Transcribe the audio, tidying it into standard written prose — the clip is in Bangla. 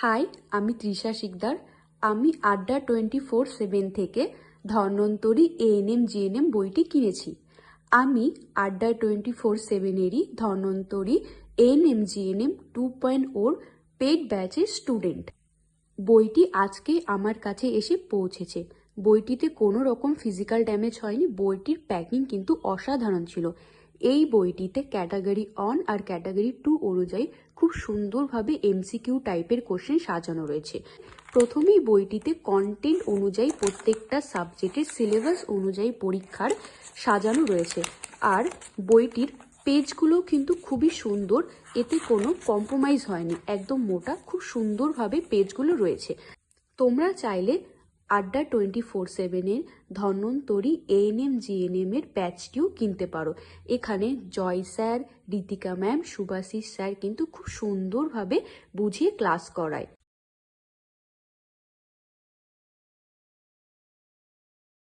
হাই, আমি তৃষা শিকদার। আমি আড্ডা 24/7 থেকে ধন্বন্তরী এএনএম জিএনএম বইটি কিনেছি। আমি আড্ডা 24/7-এরই ধন্বন্তরী এএনএম জিএনএম 2.0 পেড ব্যাচের স্টুডেন্ট। বইটি আজকে আমার কাছে এসে পৌঁছেছে। বইটিতে কোনো রকম ফিজিক্যাল ড্যামেজ হয়নি। বইটির প্যাকিং কিন্তু অসাধারণ ছিল। এই বইটিতে ক্যাটাগরি 1 আর ক্যাটাগরি 2 অনুযায়ী খুব সুন্দরভাবে এমসিকিউ টাইপের কোশ্চেন সাজানো রয়েছে। প্রথমেই বইটিতে কন্টেন্ট অনুযায়ী প্রত্যেকটা সাবজেক্টের সিলেবাস অনুযায়ী পরীক্ষার সাজানো রয়েছে। আর বইটির পেজগুলো কিন্তু খুবই সুন্দর, এতে কোনো কম্প্রোমাইজ হয়নি, একদম মোটা, খুব সুন্দরভাবে পেজগুলো রয়েছে। তোমরা চাইলে আড্ডা 24/7-এর ধন্বন্তরী এএনএম জিএনএম এর ব্যাচটিও কিনতে পারো। এখানে Joy sir, Ritika ma'am, Subhashis sir কিন্তু খুব সুন্দরভাবে বুঝিয়ে ক্লাস করায়।